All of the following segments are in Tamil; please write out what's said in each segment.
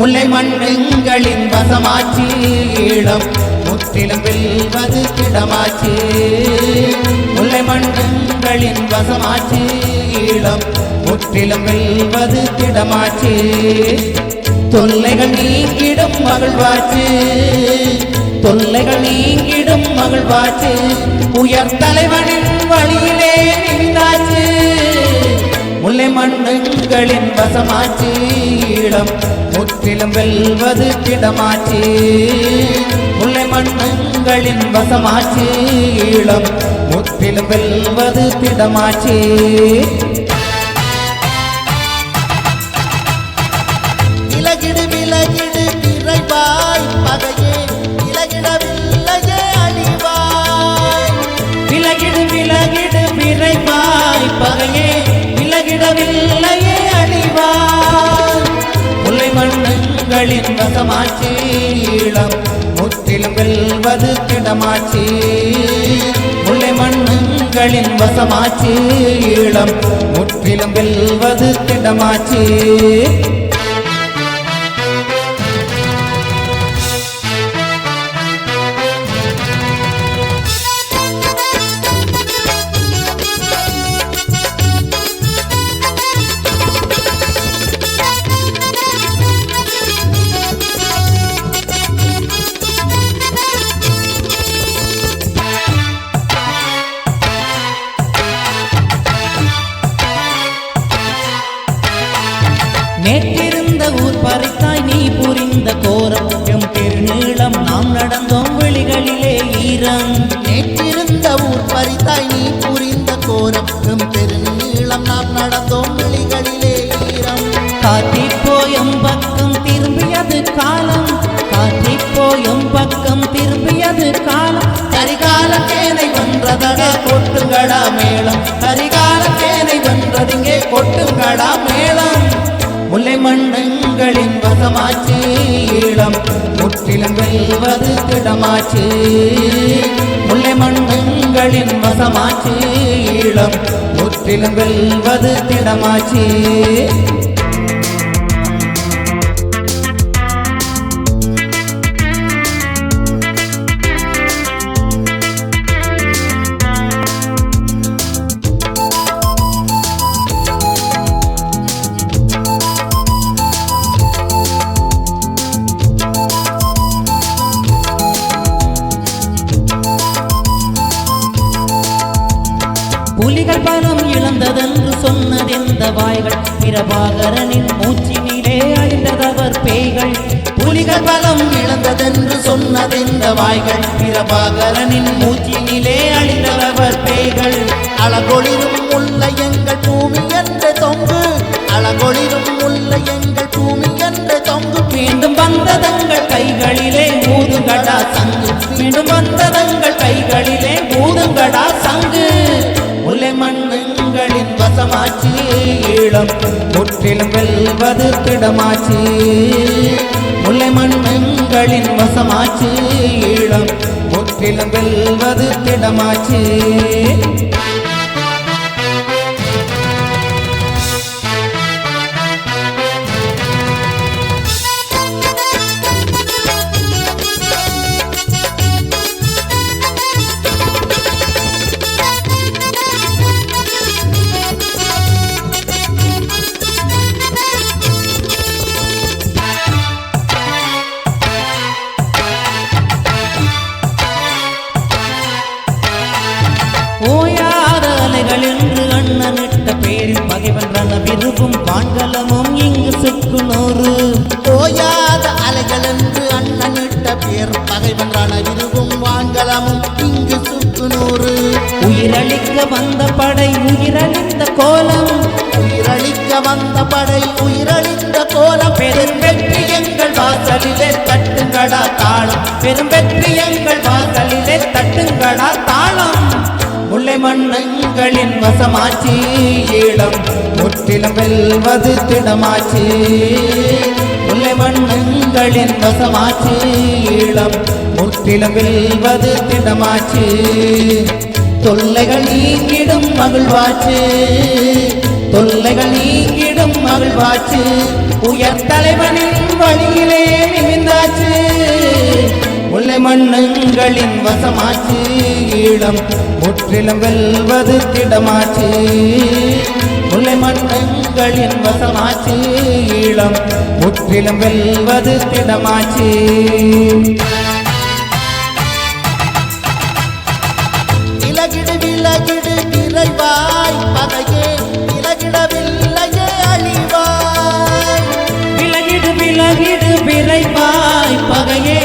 முல்லை மண்ணுங்களின் வசமாச்சு ஈழம் முற்றிலும் வெல்வது திடமாச்சு முல்லை மண்ணுங்களின் வசமாச்சு ஈழம் முற்றிலும் வெல்வது திடமாச்சு தொல்லைகள் நீங்கிடும் மகிழ்வாச்சு தொல்லைகள் நீங்கிடும் மகிழ்வாச்சு உயர் தலைவனின் வழியிலே நின்றாச்சு முல்லை மண்ணுங்களின் வசமாச்சு ஈழம் முற்றிலும் வெல்வது திடமாச்சு முல்லை மண்ணுங்களின் வசமாச்சு ஈழம் முற்றிலும் வெல்வது திடமாச்சு விலகிடு விலகிடு விரைவாய் பகையே விலகிடவில்லையே அழிவாய் விலகிடு விலகிடு விரைவாய் பகையே விலகிடவில்லையே அழிவாய் முல்லை மண்ணுங்களின் வசமாச்சு ஈழம் முற்றிலும் வெல்வது திடமாச்சு முல்லை மண்ணுங்களின் வசமாச்சு ஈழம் முற்றிலும் வெல்வது திடமாச்சு நேற்றிருந்த ஊர் பறித்தாய் நீ புரிந்த கோரம் எம் பெருநீளம் நாம் நடந்தோம் வெளிகளிலே ஈரம் நேற்றிருந்த ஊர் பறித்தாய் நீ புரிந்த கோரம் எம் பெருநீளம் நாம் நடந்தோம் வெளிகளிலே ஈரம் காற்றிப்போயம் பக்கம் திரும்பியது காலம் காற்றிப்போயம் பக்கம் திரும்பியது காலம் கரிகால சேனை வென்றதடா கொட்டுங்கடா மேளம் கரிகால சேனை வென்றதிங்கே கொட்டுங்கடா மேளம் முல்லை மண்ணுங்களின் வசமாச்சு ஈழம் முற்றிலும் வெல்வது திடமாச்சு முல்லை மண்ணுங்களின் வசமாச்சு ஈழம் முற்றிலும் வெல்வது திடமாச்சு புலிகள் பலம் இழந்ததென்று சொன்னதெந்த வாய்கள் பிரபாகரனின் மூச்சினிலே அழிந்ததவர் பேய்கள் புலிகள் பலம் இழந்ததென்று சொன்னதெந்த வாய்கள் பிரபாகரனின் மூச்சினிலே அழிந்ததவர் பேய்கள் அழகொளிரும் முல்லை எங்கள் பூமி என்ற தொங்கு அழகொளிரும் முல்லை எங்கள் பூமி என்ற தொங்கு மீண்டும் வந்ததங்கள் கைகளிலே ஊதுங்கடா சங்கு மீண்டும் வந்ததங்கள் கைகளிலே ஊதுங்கடா சங்கு முல்லை மண்ணுங்களின் வசமாச்சு ஈழம் முற்றிலும் வெல்வது திடமாச்சு முல்லை மண்ணுங்களின் வசமாச்சு ஈழம் முற்றிலும் வெல்வது திடமாச்சு ஓயாத அலைகள் என்று அண்ணனிட்ட பேரில் பகைவன் ரண விரும்பும் வான்கலமும் இங்கு சிக்குனோரு ஓயாத அலைகள் என்று அண்ணனிட்ட பேர் பகைவன் ரண விரும்பும் வான்கலமும் இங்கு சுக்குநூறு உயிரளிக்க வந்த படை உயிரழிந்த கோலம் உயிரளிக்க வந்த படை உயிரழிந்த கோலம் பெரும் வெற்றி எங்கள் வாசலிலே தட்டுங்கடா தாளம் பெரும் வெற்றி எங்கள் வாசலிலே தட்டுங்கடா தாளம் முல்லை மண்ணுங்களின் வசமாச்சு ஈழம் முற்றிலும் வெல்வது திடமாச்சு முல்லை மண்ணுங்களின் வசமாச்சு ஈழம் முற்றிலும் வெல்வது திடமாச்சு தொல்லைகள் நீங்கிடும் மகிழ்வாச்சு தொல்லைகள் நீங்கிடும் மகிழ்வாச்சு உயர் தலைவனின் வழியிலே நிமிந்தாச்சு முல்லை மண்ணுங்களின் வசமாச்சு ஈழம் முற்றிலும் வெல்வது திடமாச்சு முல்லை மண்ணுங்களின் வசமாச்சு ஈழம் முற்றிலும் வெல்வது திடமாச்சு இலகிடு விலகிடு விரைவாய் பகையே இலகிடவில்லையே அழிவாய் விலகிடு விலகிடு விரைவாய் பகையே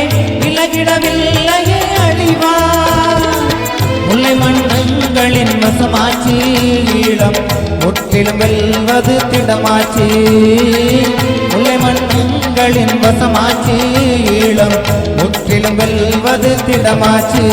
விலகிடவில்லையே அழிவாய் முல்லை மண்ணுங்களின் வசமாச்சு ஈழம் முற்றிலும் வெல்வது திடமாச்சு முல்லை மண்ணுங்களின் வசமாச்சு ஈழம் முற்றிலும் வெல்வது திடமாச்சு